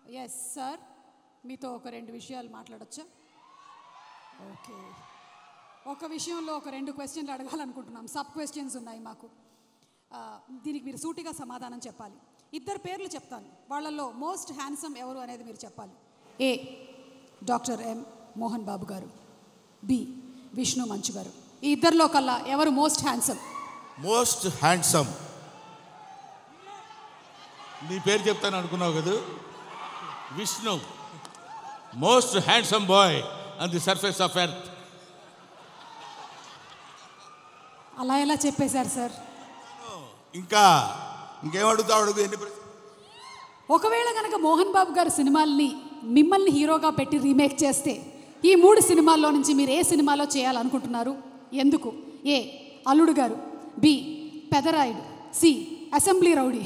Yes sir, మీతో ఒక 2 విషయాలు మాట్లాడొచ్చా? ఓకే, ఒక విషయంలో ఒక 2 క్వశ్చన్లు అడగాలనుకుంటున్నాం. సబ్ క్వశ్చన్స్ ఉన్నాయి మాకు. దీనికి మీరు సూటిగా సమాధానం చెప్పాలి. 2 పేర్లు చెప్తాను, వాళ్ళల్లో మోస్ట్ హ్యాండ్సమ్ ఎవరు అనేది మీరు చెప్పాలి. ఏ డాక్టర్ ఎం మోహన్ బాబు గారు, బి విష్ణు మంచు గారు. ఈ 2లో కల్లా ఎవరు మోస్ట్ హ్యాండ్సమ్? మోస్ట్ హ్యాండ్సమ్ నీ పేరు చెప్తాను అనుకున్నావు కదా, Vishnu. Most handsome boy on the surface of earth. అలా ఎలా చెప్పేశారు సార్? ఇంకేమడుగుతావు అడుగు. ఒకవేళ కనుక మోహన్ బాబు గారు సినిమాల్ని మిమ్మల్ని హీరోగా పెట్టి రీమేక్ చేస్తే ఈ 3 సినిమాల్లో నుంచి మీరు ఏ సినిమాలో చేయాలనుకుంటున్నారు? ఎందుకు? ఏ అల్లుడు గారు, B Pedarayudu, C assembly rowdy.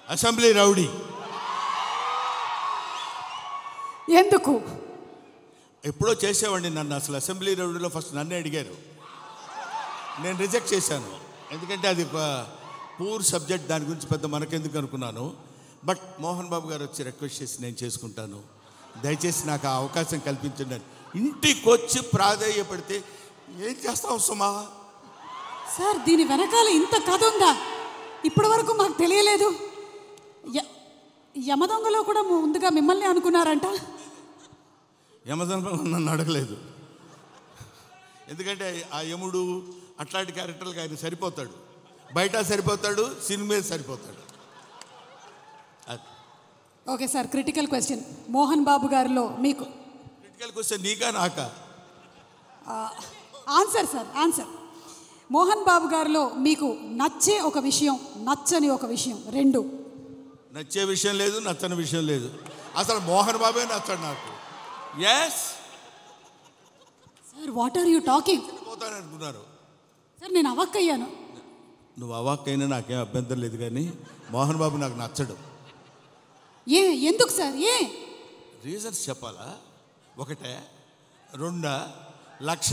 Assembly rowdy. ఎందుకు? ఎప్పుడో చేసేవాడిని నన్ను. అసలు అసెంబ్లీ రౌడీలో ఫస్ట్ నన్నే అడిగారు, నేను రిజెక్ట్ చేశాను. ఎందుకంటే అది పూర్ సబ్జెక్ట్, దాని గురించి పెద్ద మనకెందుకు అనుకున్నాను. బట్ మోహన్ బాబు గారు వచ్చి రిక్వెస్ట్ చేసి నేను చేసుకుంటాను, దయచేసి నాకు ఆ అవకాశం కల్పించండి. ఇంటికి వచ్చి ప్రాధేయపడితే ఏం చేస్తావు సుమా? సార్, దీని వెనకాల ఇంత కథ ఉందా? ఇప్పటి వరకు మాకు తెలియలేదు. యమదొంగలో కూడా ముందుగా మిమ్మల్ని అనుకున్నారంట. యమదొంగ నన్ను అడగలేదు, ఎందుకంటే ఆ యముడు అట్లాంటి క్యారెక్టర్లకు ఆయన సరిపోతాడు. బయట సరిపోతాడు, సినిమా సరిపోతాడు. Okay sir, critical question. Mohan Babu గారిలో మీకు క్రిటికల్ క్వశ్చన్ నీకా నాకా? Answer sir, answer. Mohan Babu గారిలో మీకు నచ్చే ఒక విషయం, నచ్చని ఒక విషయం, 2. నచ్చే విషయం లేదు, నచ్చని విషయం లేదు. అసలు మోహన్ బాబే నచ్చడు నాకు. Yes sir, what are you talking? పోతాననుకున్నారు సార్, నేను అవాక్కయ్యాను. నువ్వు అవాక్కైనా నాకేం అభ్యంతరం లేదు, కానీ మోహన్ బాబు నాకు నచ్చడు. ఎందుకు సార్? రీజన్స్ చెప్పాలా? 1, 2, లక్ష,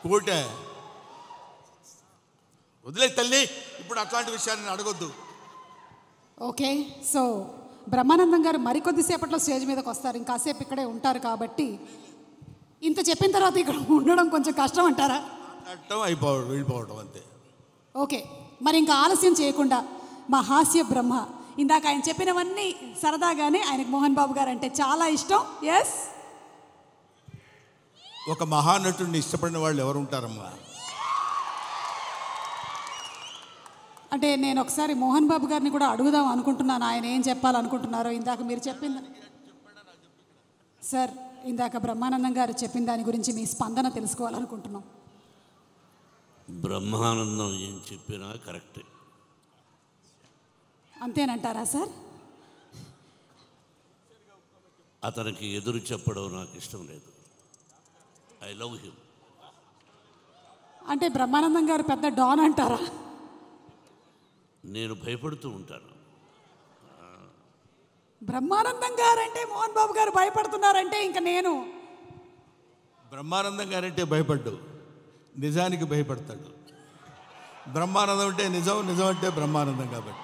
కోటి? వదిలే తల్లి, ఇప్పుడు అట్లాంటి విషయాన్ని అడగొద్దు. ఓకే, సో బ్రహ్మానందం గారు మరికొద్దిసేపట్లో స్టేజ్ మీదకి వస్తారు, ఇంకాసేపు ఇక్కడే ఉంటారు కాబట్టి ఇంత చెప్పిన తర్వాత ఇక్కడ ఉండడం కొంచెం కష్టం అంటారా? వెళ్ళిపోవడం అంతే. ఓకే, మరి ఇంకా ఆలస్యం చేయకుండా మా హాస్య బ్రహ్మ, ఇందాక ఆయన చెప్పినవన్నీ సరదాగానే ఆయనకు మోహన్ బాబు గారు అంటే చాలా ఇష్టం. ఎస్, ఒక మహానటుడిని ఇష్టపడిన వాళ్ళు ఎవరు ఉంటారమ్మా? అంటే నేను ఒకసారి మోహన్ బాబు గారిని కూడా అడుగుదాం అనుకుంటున్నాను, ఆయన ఏం చెప్పాలనుకుంటున్నారో. ఇందాక మీరు చెప్పింది సార్, ఇందాక బ్రహ్మానందం గారు చెప్పిన దాని గురించి మీ స్పందన తెలుసుకోవాలనుకుంటున్నాం. బ్రహ్మానందం ఏం చెప్పినా కరెక్టే. అంతేనంటారా సార్? అతనికి ఎదురు చెప్పడం నాకు ఇష్టం లేదు. I love him. అంటే బ్రహ్మానందం గారు పెద్ద డాన్ అంటారా? నేను భయపడుతూ ఉంటాను. బ్రహ్మానందం గారు అంటే మోహన్ బాబు గారు భయపడుతున్నారంటే ఇంకా నేను బ్రహ్మానందం గారంటే భయపడ్డు, నిజానికి భయపడతాడు. బ్రహ్మానందం అంటే నిజం, నిజం అంటే బ్రహ్మానందం కాబట్టి